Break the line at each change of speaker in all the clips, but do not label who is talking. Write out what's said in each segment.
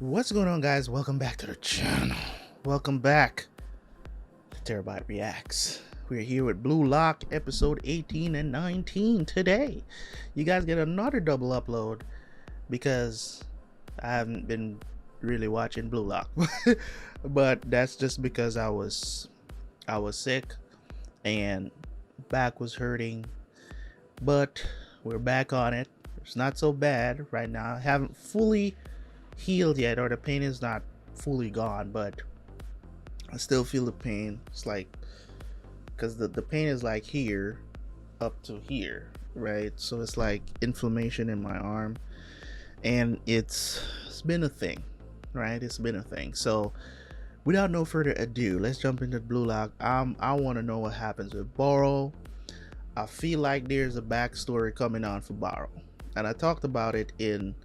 What's going on, guys? Welcome back to the channel. Welcome back to Terabyte Reacts. We're here with Blue Lock episode 18 and 19 today. You guys get another double upload because I haven't been really watching Blue Lock. But that's just because I was sick and back was hurting. But we're back on it. It's not so bad right now. I haven't fully healed yet, or the pain is not fully gone, but I still feel the pain. It's like, because the pain is like here up to here, right? So it's like inflammation in my arm, and it's been a thing, right? It's been a thing. So without no further ado, let's jump into Blue Lock. I want to know what happens with Barou. I feel like there's a backstory coming on for Barou, and I talked about it in,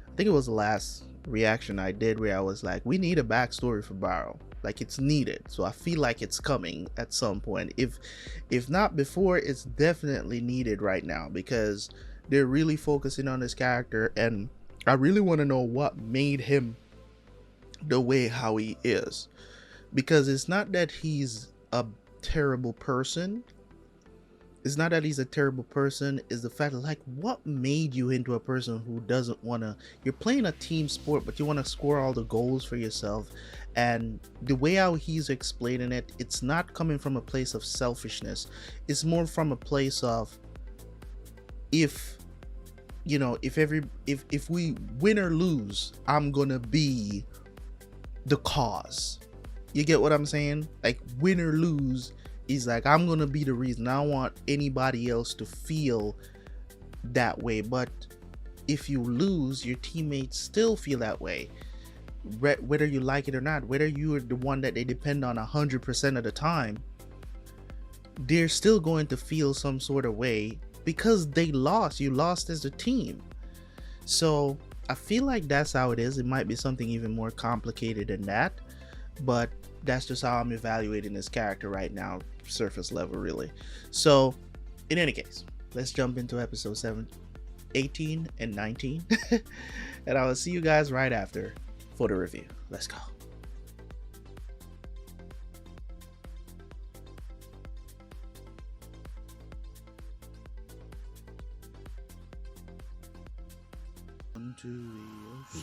I think it was the last reaction I did, where I was like, we need a backstory for Barou. Like, it's needed. So I feel like it's coming at some point. If not before, it's definitely needed right now, because they're really focusing on this character, and I really want to know what made him the way how he is. Because it's not that he's a terrible person. It's not that he's a terrible person. Is the fact that, like, what made you into a person who doesn't want to, you're playing a team sport, but you want to score all the goals for yourself. And the way how he's explaining it, it's not coming from a place of selfishness. It's more from a place of, if you know, if we win or lose, I'm gonna be the cause. You get what I'm saying? Like, win or lose, he's like, I'm gonna be the reason. I don't want anybody else to feel that way. But if you lose, your teammates still feel that way, whether you like it or not. Whether you're the one that they depend on 100% of the time, they're still going to feel some sort of way because they lost. You lost as a team. So I feel like that's how it is. It might be something even more complicated than that, but that's just how I'm evaluating this character right now, surface level, really. So in any case, let's jump into episode 18 and 19 and I will see you guys right after for the review. Let's go.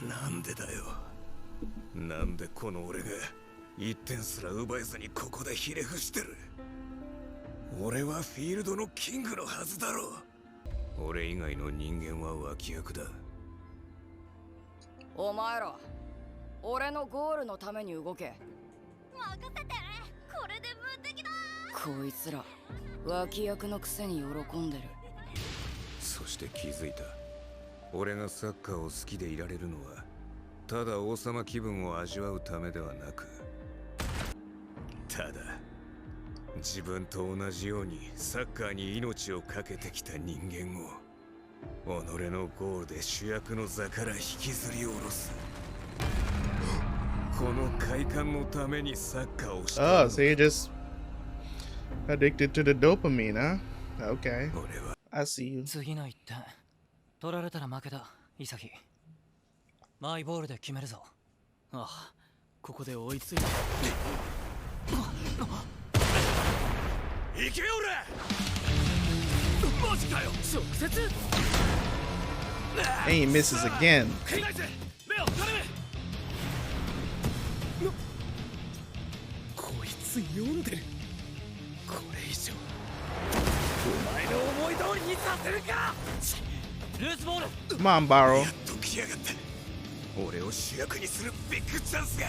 Nande da yo. Nande kono ore ga 1点すら奪えずにここでひれ伏してる。俺はフィールドのキングのはずだろう。俺以外の人間は脇役だ。
お前ら、俺のゴールのために動け。任せて、これで無敵だ。こいつら、脇役のくせに喜んでる。
そして気づいた。俺がサッカーを好きでいられるのは、ただ王様気分を味わうためではなく、ただ自分と同じようにサッカーに命を懸けてきた人間を己のゴールで主役の座から引きずり下ろす。この快感のためにサッカーをした。
Oh, so you're just addicted to the dopamine, huh? Okay. I see you.
次の1点取られたら負けだ、イサギ。マイボールで決めるぞ。ああ、ここで追いついた。
行けよ俺。マジかよ。直接。
And he misses again.
こいつ読んでる。これ以上お前の思い通りにさせるか。
ルースボール。
Come on, Barou.
やっと来やがった。俺を主役にするビッグチャンスが。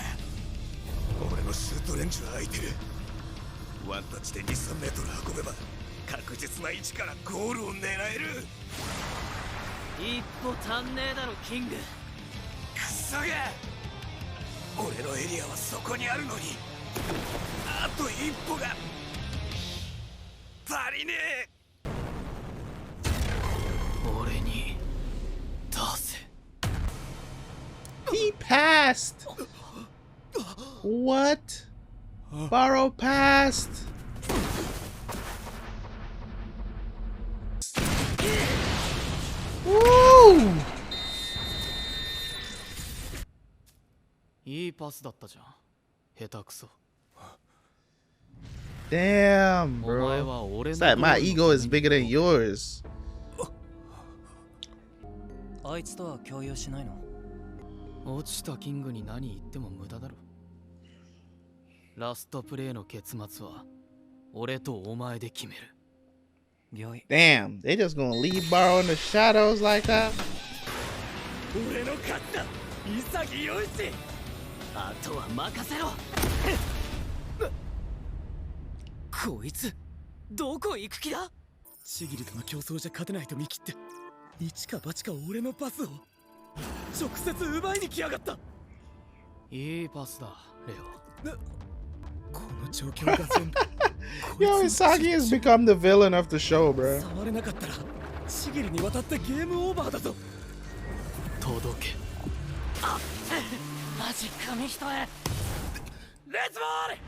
俺のシュートレンジは空いてる。ワンタッチで 2,3 メートル運べば確実な位置からゴールを狙える。
一歩足んねえだろ、キング。
クソが。俺のエリアはそこにあるのに、あと一歩が足りねえ。
俺に出せ。
He passed. What? Barou passed. Woo!
パスだったじゃん。下手くそ。
Damn,
お前
bro.
は俺
It's
の
like my
ゴールの
ego is
ために
bigger than yours.
あいつとは共有しないの？
落ちたキングに何言っても無駄だろ。ラストプレイの結末は俺とお前で決める。
病院。
Damn, they just gonna leave Barou in the shadows like that?
俺の勝った潔よし。あとは任せろ。こいつどこ行く気だ。ちぎりとの競争じゃ勝てないと見切って一か八か俺のパスを直接奪いに来やがった。いいパスだレオ。この状況が全部
Yo, Isagi has become the villain of the show, bro.
触れなかったらちぎりに渡ってゲームオーバーだぞ。届け。あ、マジ紙一重。レッツボール。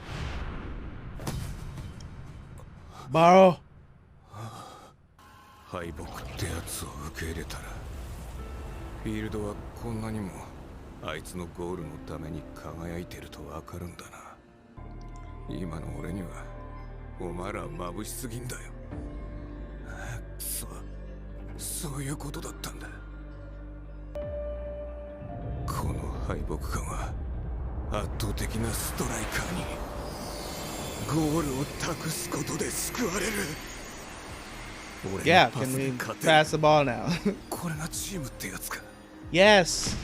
Barou.
敗北ってやつを受け入れたらフィールドはこんなにもあいつのゴールのために輝いてるとわかるんだな。今の俺にはお前ら眩しすぎんだよ。そういうことだったんだ。この敗北感は圧倒的なストライカーにゴールを託すことで救われる。
Yeah, can we pass the ball now?
これがチームってやつか。
Yes.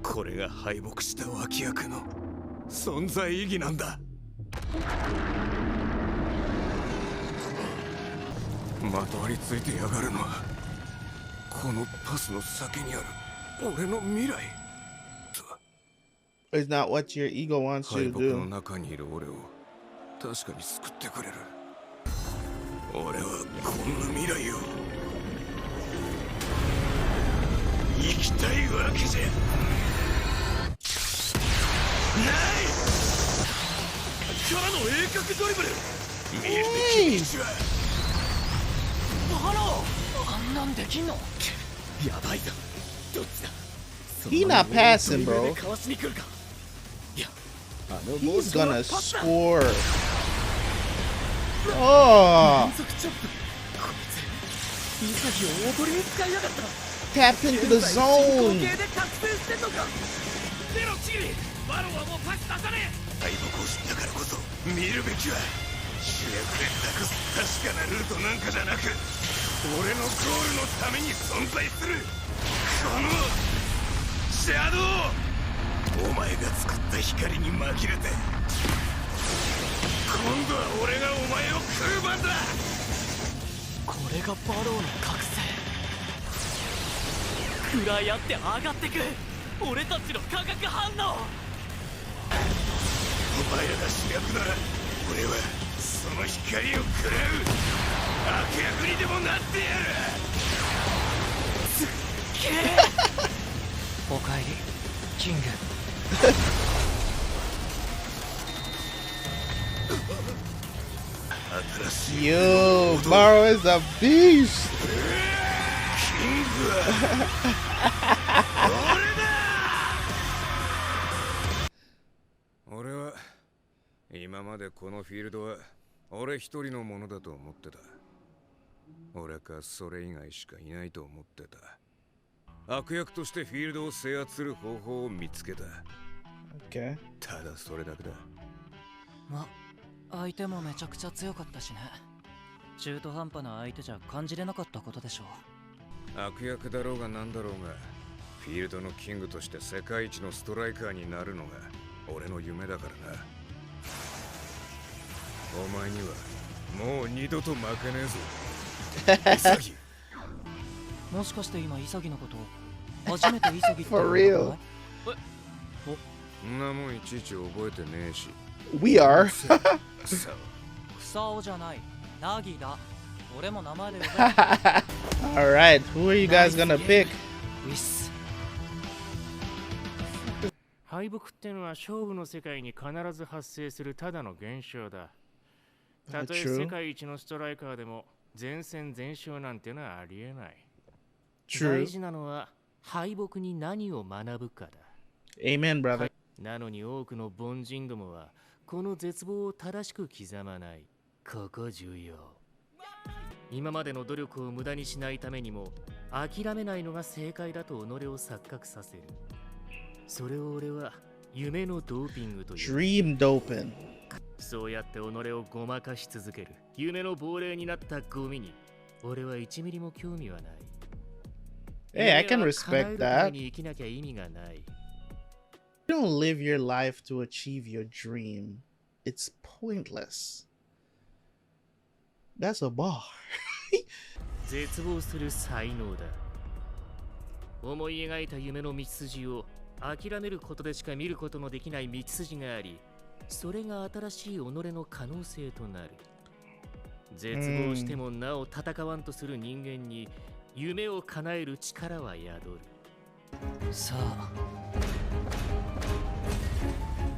これが敗北した脇役の存在意義なんだ。まとわりついてやがるのはこのパスの先にある俺の未来。
It's not what your ego wants
敗
you
北
to
の
do.
中にいる俺を確かに救ってくれる。俺はこんな未来を生きたいわけじゃないからの鋭角ドリブル見るべき道は。
バロー、あんなんできんの。やばいぞ。どっちだ。
He not passing, bro.
かわしに来るか。いや、
He's gonna score. Oh,
連続チョップ。こいつ潔をおとりに使いやがった。
tapped into the
進行
zone.
形で覚醒してんのか。ゼロチリ、バローはもうパス出さねえ。
敗北を知ったからこそ見るべきは主役で託す確かなルートなんかじゃなく俺のゴールのために存在するこのシャドウ。お前が作った光に紛れて今度は俺がお前を食う番だ。
これがバローの覚醒。食らい合って上がってく俺たちの化学反応。
お前らが主役なら俺はその光を食らう悪役にでもなってやる。
すっげえ。
おかえりキング。
新しい
Yo, Barou is a beast.
キングは俺だ。俺は今までこのフィールドは俺一人のものだと思ってた。俺かそれ以外しかいないと思ってた。悪役としてフィールドを制圧する方法を見つけた。
Okay.
ただそれだけだ。
ま、相手もめちゃくちゃ強かったしね。中途半端な相手じゃ感じれなかったことでしょう。
悪役だろうがなんだろうがフィールドのキングとして世界一のストライカーになるのが俺の夢だからな。お前にはもう二度と負けねえぞ。潔。
もしかして今潔のことを初めて潔って
For real.
言ったのかい？
んなもんいちいち覚えてねえし。
We are.
さ
草尾じゃない、ナギだ。俺も名前で呼べ。
All right, who are you guys gonna pick?
ウィス。
敗北ってのは勝負の世界に必ず発生するただの現象だ。たとえ
True.
世界一のストライカーでも全戦全勝なんてのはありえない。
True.
大事なのは敗北に何を学ぶかだ。
Amen, brother.
なのに多くの凡人どもはこの絶望を正しく刻まない。ここ重要。今までの努力を無駄にしないためにも諦めないのが正解だと己を錯覚させる。それを俺は夢のドーピングという。
Dream doping.
そうやって己をごまかし続ける夢の亡霊になったゴミに俺は1ミリも興味はない。
Hey, I can respect that.
に生きなきゃ意味がない。
You don't live your life to achieve your dream. It's pointless. That's a bar.
絶望する才能だ。思い描いた夢の道筋を諦めることでしか見ることのできない道筋があり、それが新しい己の可能性となる。絶望してもなお戦わんとする人間に夢を叶える力は宿る。
さあ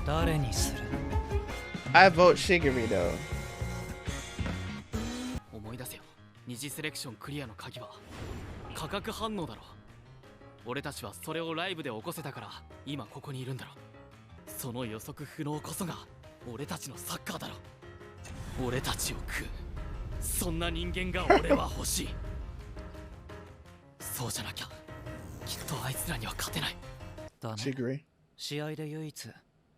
誰にする？
I vote Shigeru though.
思い出せよ。二次セレクションクリアの鍵は化学反応だろ。俺たちはそれをライブで起こせたから今ここにいるんだろ。その予測不能こそが俺たちのサッカーだろ。俺たちを食う、そんな人間が俺は欲しい。そうじゃなきゃきっとあいつらには勝てない。
だね。
Shigeru.
試合で唯一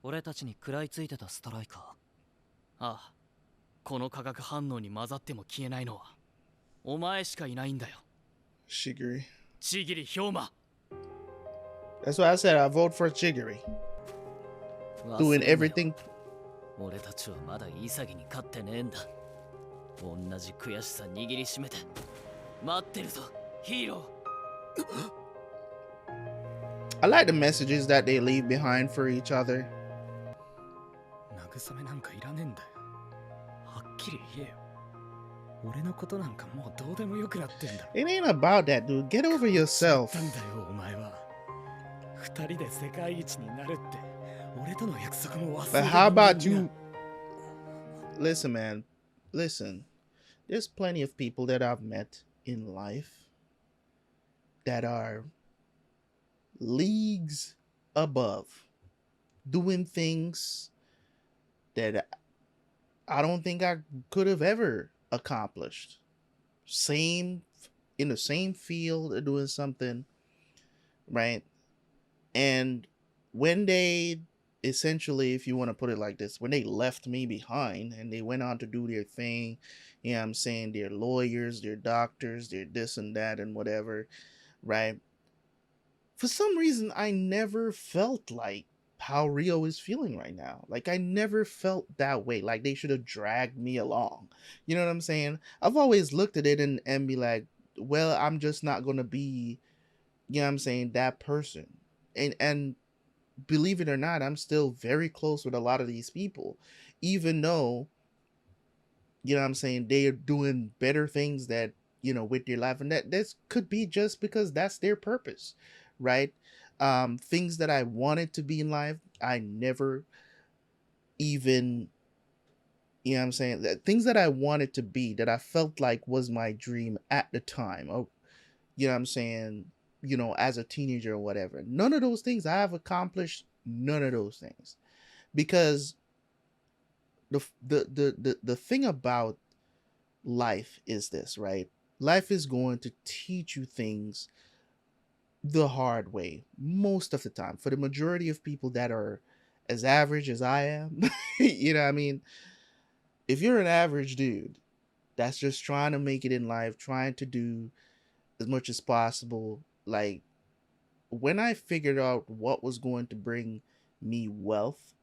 俺たちに食らいついてたストライカー。
ああ、この化学反応に混ざっても消えないのはお前しかいないんだよ。
Shigeru.
ちぎり氷馬。
That's why I said I vote for Shigeru. Doing everything.
俺たちはまだ潔に勝ってねえんだ。同じ悔しさ握りしめて待ってるぞヒーロー。
I like the messages that they leave behind for each other.
慰めなんかいらねえんだよ。はっきり言えよ。俺のことなんかもうどうでもよくなってんだ。
It ain't about that, dude. Get over yourself.
なんだよお前は。二人で世界一になるって俺との約束も忘れ
But
て
how
る
about you? Listen, man. Listen. There's plenty of people that I've met in life that are leagues above, doing things that I don't think I could have ever accomplished. In the same field, doing something, right? And when they essentially, if you want to put it like this, when they left me behind and they went on to do their thing, you know what I'm saying? They're lawyers, they're doctors, they're this and that and whatever, right? For some reason, I never felt like how Rio is feeling right now. Like, I never felt that way. Like, they should have dragged me along. You know what I'm saying? I've always looked at it and be like, well, I'm just not going to be, you know what I'm saying, that person. And believe it or not, I'm still very close with a lot of these people, even though, you know what I'm saying, they are doing better things that, you know, with their life. And that this could be just because that's their purpose, right? Things that I wanted to be in life, I never even, you know what I'm saying, that things that I wanted to be, that I felt like was my dream at the time, or, you know what I'm saying, you know, as a teenager or whatever. None of those things I have accomplished. None of those things, because the thing about life is this, right? Life is going to teach you things the hard way most of the time. For the majority of people that are as average as I am, you know what I mean? If you're an average dude that's just trying to make it in life, trying to do as much as possible, like, when I figured out what was going to bring me wealth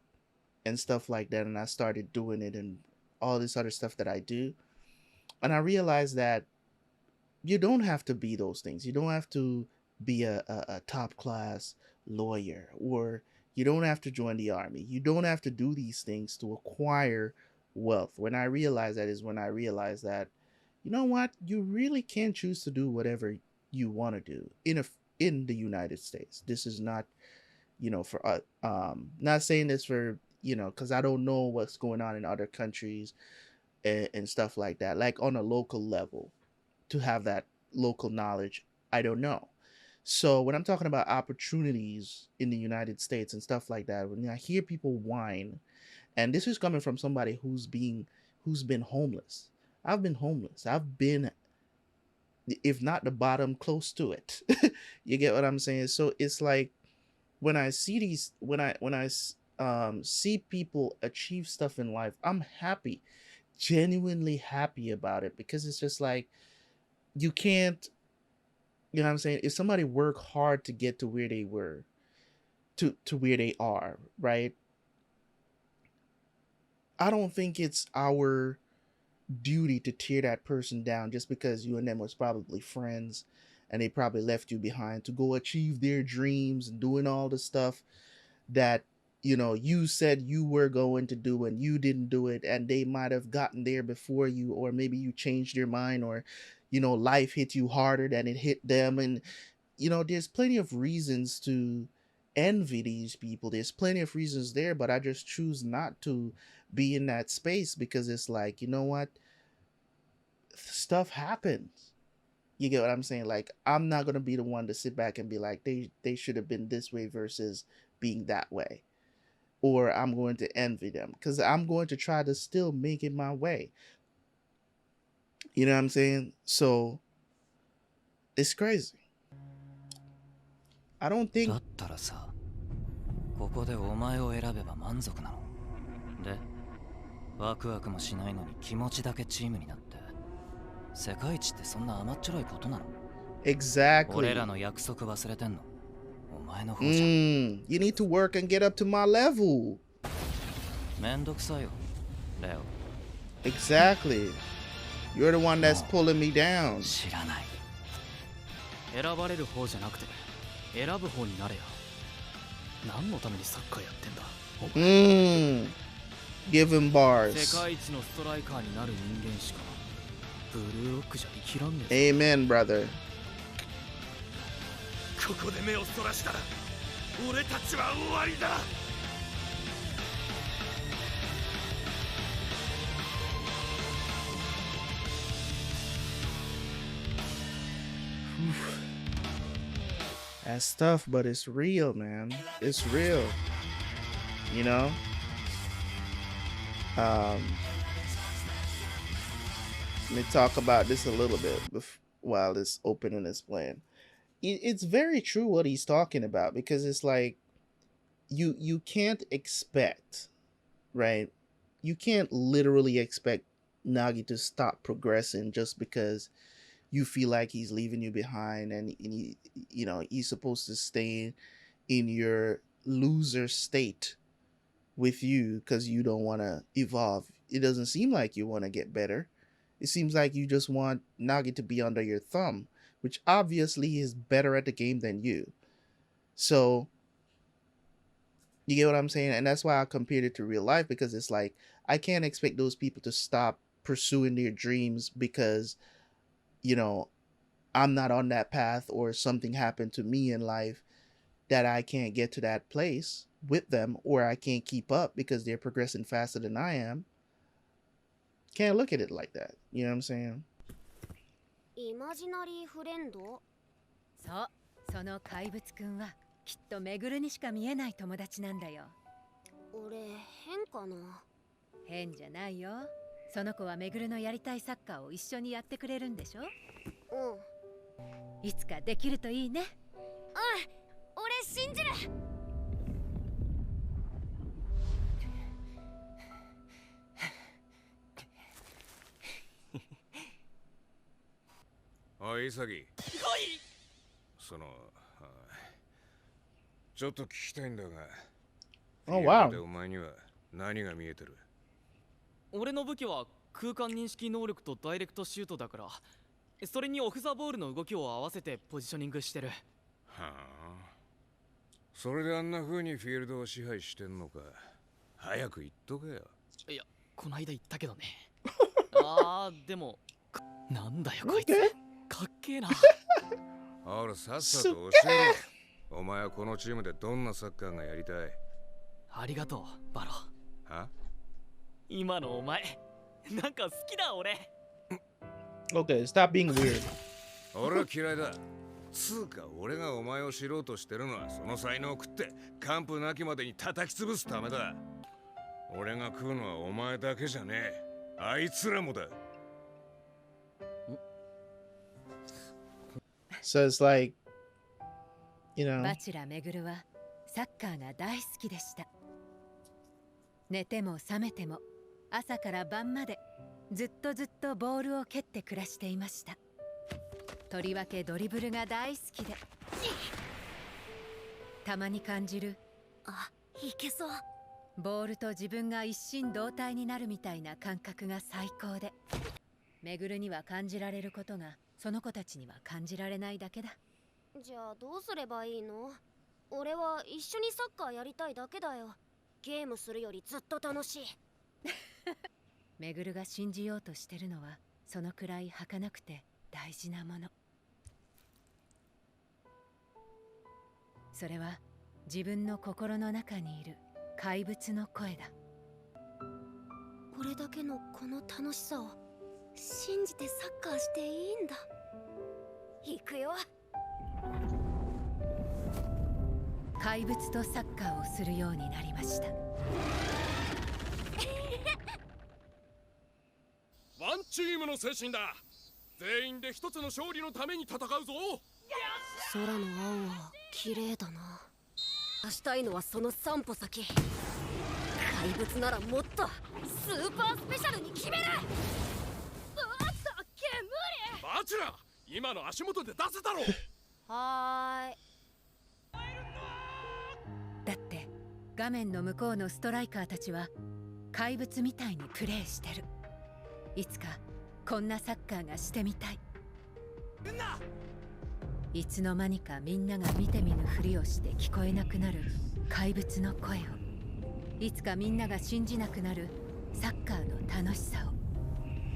and stuff like that, and I started doing it and all this other stuff that I do, and I realized that you don't have to be those things. You don't have to be a top class lawyer, or you don't have to join the army. You don't have to do these things to acquire wealth. When I realized that is when I realized that, you know what, you really can choose to do whatever you want to do in the United States. This is not, you know, for not saying this for, you know, because I don't know what's going on in other countries and stuff like that, like on a local level, to have that local knowledge, I don't know. So when I'm talking about opportunities in the United States and stuff like that, when I hear people whine, and this is coming from somebody who's been homeless. I've been homeless. I've been, if not the bottom, close to it. You get what I'm saying? So it's like when I see these, see people achieve stuff in life, I'm happy, genuinely happy about it, because it's just like you can't, you know what I'm saying? If somebody work hard to get to where they were, to where they are, right? I don't think it's our duty to tear that person down just because you and them was probably friends and they probably left you behind to go achieve their dreams and doing all the stuff that, you know, you said you were going to do and you didn't do it, and they might have gotten there before you, or maybe you changed your mind, or, you know, life hit you harder than it hit them. And, you know, there's plenty of reasons to envy these people. There's plenty of reasons there, but I just choose not to be in that space, because it's like, you know what? Stuff happens. You get what I'm saying? Like, I'm not going to be the one to sit back and be like, they should have been this way versus being that way. Or I'm going to envy them, because I'm going to try to still make it my way. You know what I'm saying? So it's crazy. I don't think.
だったらさ、ここでお前を選べば満足なの。で、ワクワクもしないのに気持ちだけチームになって、世界一ってそんな甘っちょろいことなの？
Exactly.
俺らの約束忘れてんの？お前の方じゃん。
You need to work and get up to my level.
めんどくさいよ、レオ。
Exactly. You're the one that's pulling me down.
知らない。
選ばれる方じゃなくて選ぶ方になれよ。何のためにサッカーやってんだ。
Give him bars.
世界一のストライカーになる人間しかブルーロックじゃ生きらんねえ。
Amen, brother.
ここで目をそらしたら俺たちは終わりだ。
That's tough, but it's real, man. It's real. You know? Let me talk about this a little bit while this opening is playing. It's very true what he's talking about, because it's like you can't expect, right? You can't literally expect Nagi to stop progressing just because you feel like he's leaving you behind, and he, you know, he's supposed to stay in your loser state with you because you don't want to evolve. It doesn't seem like you want to get better. It seems like you just want Nagi to be under your thumb, which obviously is better at the game than you. So you get what I'm saying? And that's why I compared it to real life, because it's like I can't expect those people to stop pursuing their dreams because, you know, I'm not on that path, or something happened to me in life that I can't get to that place with them, or I can't keep up because they're progressing faster than I am. Can't look at it like that. You know what I'm saying?
イマジナリーフレンド？
そう、その怪物くんはきっとめぐるにしか見えない友達なんだよ。
俺変かな？
変じゃないよ。その子はめぐるのやりたいサッカーを一緒にやってくれるんでしょ？いつかできるといいね。
俺信じる。
おい、潔。はい。ちょっと聞きたいんだが。
Oh wow。
でお前には何が見えてる？
俺の武器は空間認識能力とダイレクトシュートだから、それにオフ・ザ・ボールの動きを合わせてポジショニングしてる。
はあ。それであんな風にフィールドを支配してんのか。早く言っとけよ。
いや、こないだ言ったけどね。でもなんだよこいつ。かっけえな。
ほら、さっさと教えろ。お前はこのチームでどんなサッカーがやりたい？
ありがとう、バロ。
は？
今のお前、なんか好きだ俺。
Okay, stop being weird.
俺は嫌いだ。つうか俺がお前を知ろうとしてるのはその才能を食って完膚なきまでに叩き潰すためだ。俺が食うのはお前だけじゃねえ。あいつらもだ。
So it's like, you know.
バチラめぐるはサッカーが大好きでした。寝ても覚めても朝から晩までずっとボールを蹴って暮らしていました。とりわけドリブルが大好きで、たまに感じる
いけそう。
ボールと自分が一心同体になるみたいな感覚が最高で、めぐるには感じられることがその子たちには感じられないだけだ。
じゃあどうすればいいの？俺は一緒にサッカーやりたいだけだよ。ゲームするよりずっと楽しい。
めぐるが信じようとしてるのはそのくらい儚くて大事なもの。それは自分の心の中にいる怪物の声だ。
これだけのこの楽しさを信じてサッカーしていいんだ。行くよ。
怪物とサッカーをするようになりました。
ワンチームの精神だ。全員で一つの勝利のために戦うぞ。
空の青は綺麗だな。したいのはその3歩先。怪物ならもっとスーパースペシャルに決める。さっけ無理。
バチラ、今の足元で出せたろ。
はーい。
だって画面の向こうのストライカーたちは怪物みたいにプレーしてる。いつかこんなサッカーがしてみたい。いつの間にかみんなが見て見ぬふりをして聞こえなくなる怪物の声を、いつかみんなが信じなくなるサッカーの楽しさを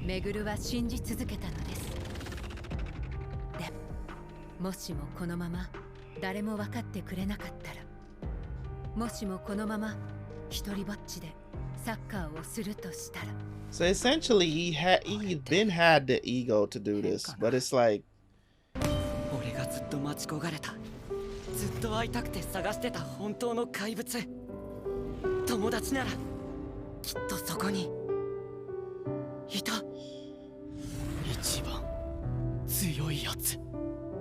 めぐるは信じ続けたのです。でも、もしもこのまま誰も分かってくれなかったら、もしもこのまま一人ぼっちでサッカーをするとしたら。
So essentially, he's been had the ego to do this, but it's like,
俺がずっと待ち焦がれた、ずっと会いたくて探してた本当の怪物、友達ならきっとそこにいた。
一番強いやつ。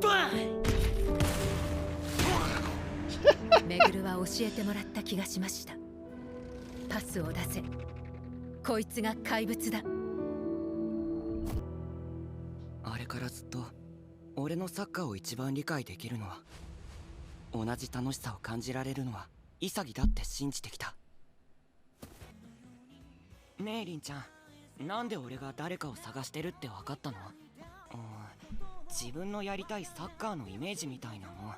バン。
めぐるは教えてもらった気がしました。パスを出せ、こいつが怪物だ。
あれからずっと俺のサッカーを一番理解できるのは、同じ楽しさを感じられるのは潔だって信じてきた。ねえリンちゃん、なんで俺が誰かを探してるって分かったの？自分のやりたいサッカーのイメージみたいなもん。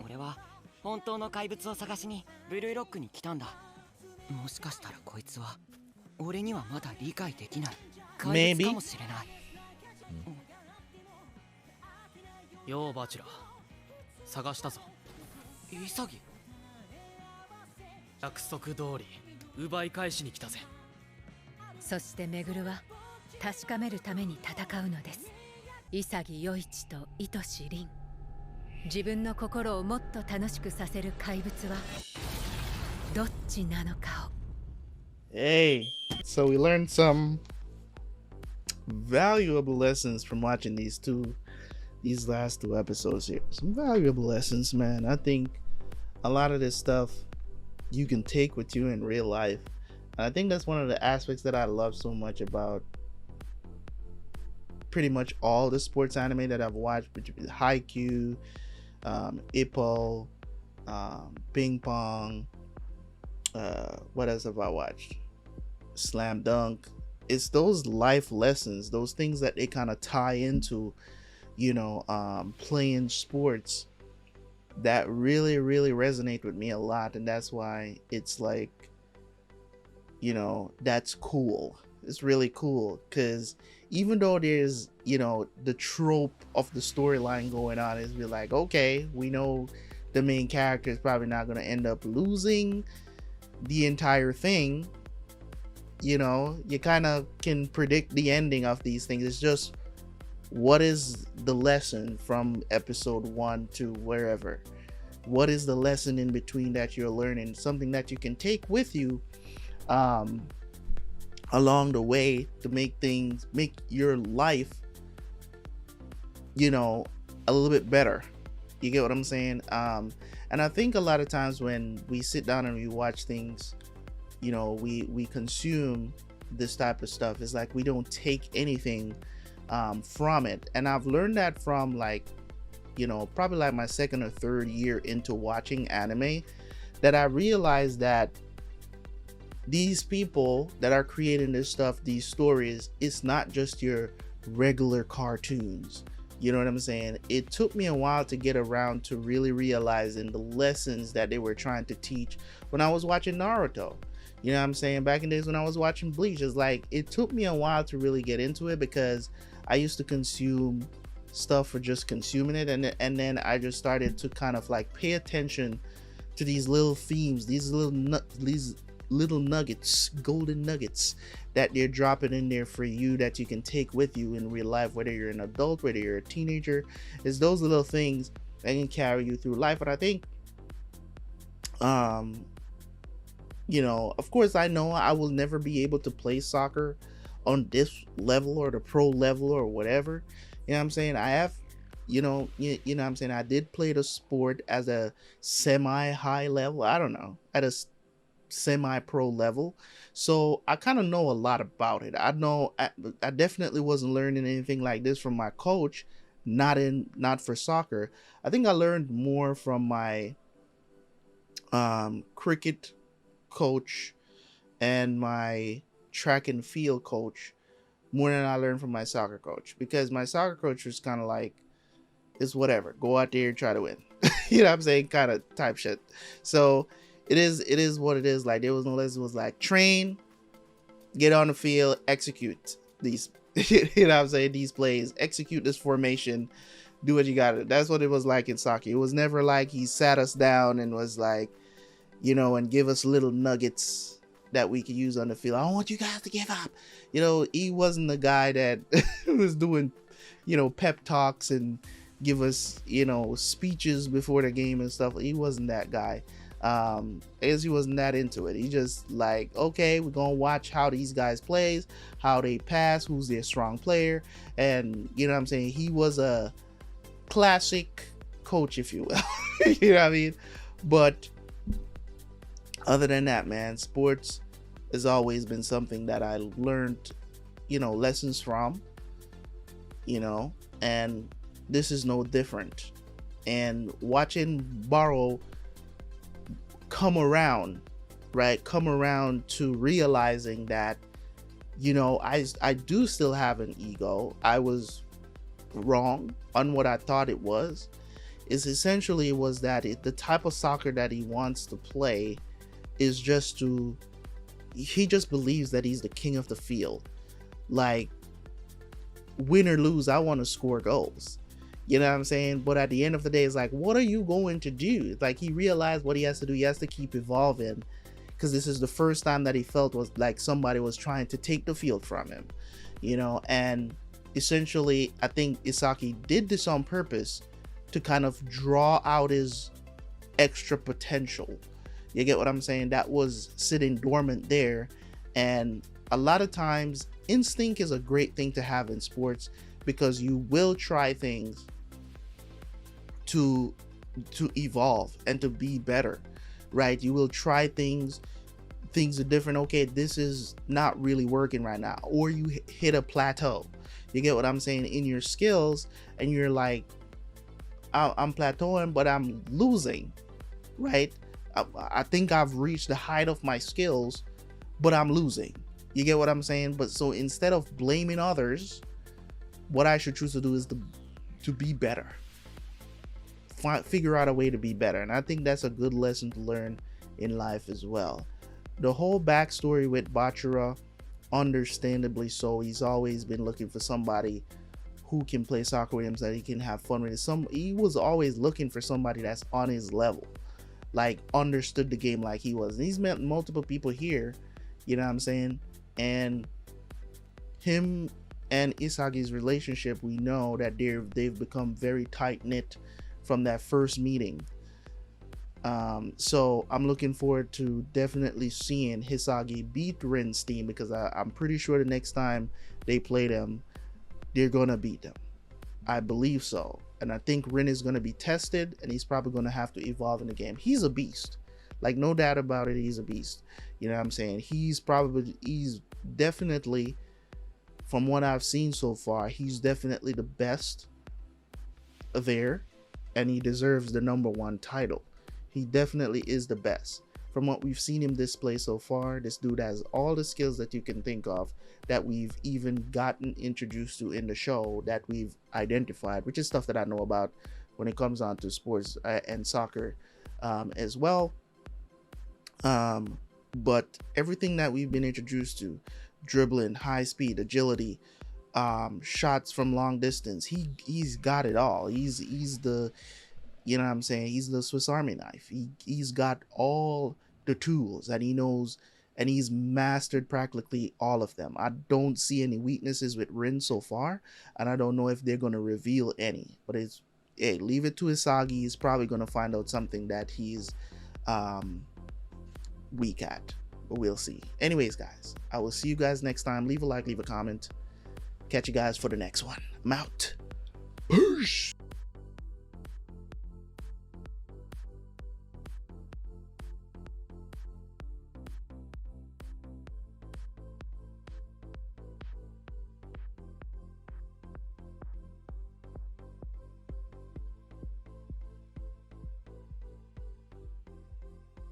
俺は本当の怪物を探しにブルーロックに来たんだ。もしかしたらこいつは俺にはまだ理解できない怪物かもしれない。
ようバチラ、探したぞ。
潔、
約束通り奪い返しに来たぜ。
そしてめぐるは確かめるために戦うのです。潔与一と愛し凛、自分の心をもっと楽しくさせる怪物はどっちなのかを。
hey, so we learned some valuable lessons from watching these last two episodes here. Some valuable lessons, man. I think a lot of this stuff you can take with you in real life. And I think that's one of the aspects that I love so much about pretty much all the sports anime that I've watched, which is Haikyuu, Ippo, Ping Pong, what else have I watched? Slam Dunk. It's those life lessons, those things that they kind of tie into, you know, playing sports that really resonate with me a lot. And that's why it's like, you know, that's cool. It's really cool because even though there's, you know, the trope of the storyline going on, is we're like, okay, we know the main character is probably not going to end up losing the entire thing. You know, you kind of can predict the ending of these things. It's just what is the lesson from episode 1 to wherever? What is the lesson in between that you're learning? Something that you can take with you along the way to make your life, you know, a little bit better. You get what I'm saying? And I think a lot of times when we sit down and we watch things, you know, we consume this type of stuff. It's like we don't take anything from it. And I've learned that from, like, you know, probably like my second or third year into watching anime, that I realized that these people that are creating this stuff, these stories, it's not just your regular cartoons. You know what I'm saying? It took me a while to get around to really realizing the lessons that they were trying to teach when I was watching Naruto. You know what I'm saying? Back in days when I was watching Bleach, it's like it took me a while to really get into it, because I used to consume stuff for just consuming it, and then I just started to kind of like pay attention to these little themes, these little nuggets, golden nuggets that they're dropping in there for you that you can take with you in real life, whether you're an adult, whether you're a teenager. It's those little things that can carry you through life. And I think you know, of course, I know I will never be able to play soccer on this level or the pro level or whatever. You know what I'm saying? I have, you know what I'm saying? I did play the sport as a semi-high level. I don't know, at a semi-pro level. So I kind of know a lot about it. I know I definitely wasn't learning anything like this from my coach, not for soccer. I think I learned more from my cricket coach and my track and field coach more than I learned from my soccer coach, because my soccer coach was kind of like, it's whatever, go out there and try to win. You know what I'm saying, kind of type shit. So it is what it is. Like, there was no lesson. It was like, train, get on the field, execute these you know what I'm saying, these plays, execute this formation, do what you gotta. That's what it was like in soccer. It was never like he sat us down and was like, you know, and give us little nuggets that we could use on the field. I don't want you guys to give up. You know, he wasn't the guy that was doing, you know, pep talks and give us, you know, speeches before the game and stuff. He wasn't that guy. I guess he wasn't that into it. He just like, okay, we're gonna watch how these guys plays, how they pass, who's their strong player. And you know what I'm saying, he was a classic coach, if you will. You know what I mean? But other than that, man, sports has always been something that I learned, you know, lessons from, you know, and this is no different. And watching Barou come around to realizing that, you know, I do still have an ego. I was wrong on what I thought it was. Is essentially was that the type of soccer that he wants to play is just he just believes that he's the king of the field. Like, win or lose, I want to score goals. You know what I'm saying? But at the end of the day, it's like, what are you going to do? It's like he realized what he has to do. He has to keep evolving, because this is the first time that he felt was like somebody was trying to take the field from him, you know. And essentially, I think Isagi did this on purpose to kind of draw out his extra potential. You get what I'm saying? That was sitting dormant there. And a lot of times, instinct is a great thing to have in sports, because you will try things to evolve and to be better, right? You will try things are different. Okay, this is not really working right now, or you hit a plateau. You get what I'm saying, in your skills, and you're like, I'm plateauing, but I'm losing, right? I think I've reached the height of my skills, but I'm losing. You get what I'm saying? But so instead of blaming others, what I should choose to do is to be better. Figure out a way to be better. And I think that's a good lesson to learn in life as well. The whole backstory with Bachira, understandably so, he's always been looking for somebody who can play soccer with him so that he can have fun with it. He was always looking for somebody that's on his level, like understood the game like he was. And he's met multiple people here, you know what I'm saying? And him and Isagi's relationship, we know that they've become very tight-knit from that first meeting. So I'm looking forward to definitely seeing Isagi beat Rin's team, because I'm pretty sure the next time they play them, they're gonna beat them. I believe so. And I think Rin is going to be tested, and he's probably going to have to evolve in the game. He's a beast. Like, no doubt about it, he's a beast. You know what I'm saying? He's definitely, from what I've seen so far, he's definitely the best there, and he deserves the #1 title. He definitely is the best. From what we've seen him display so far, this dude has all the skills that you can think of, that we've even gotten introduced to in the show, that we've identified, which is stuff that I know about when it comes on to sports and soccer as well. But everything that we've been introduced to, dribbling, high speed, agility, shots from long distance, he's got it all. He's the, you know what I'm saying, he's the Swiss Army knife. He's got all the tools, and he knows, and he's mastered practically all of them. I don't see any weaknesses with Rin so far, and I don't know if they're going to reveal any. But it's, hey, leave it to Isagi. He's probably going to find out something that he's weak at, but we'll see. Anyways, guys, I will see you guys next time. Leave a like, leave a comment. Catch you guys for the next one. I'm out. Peace.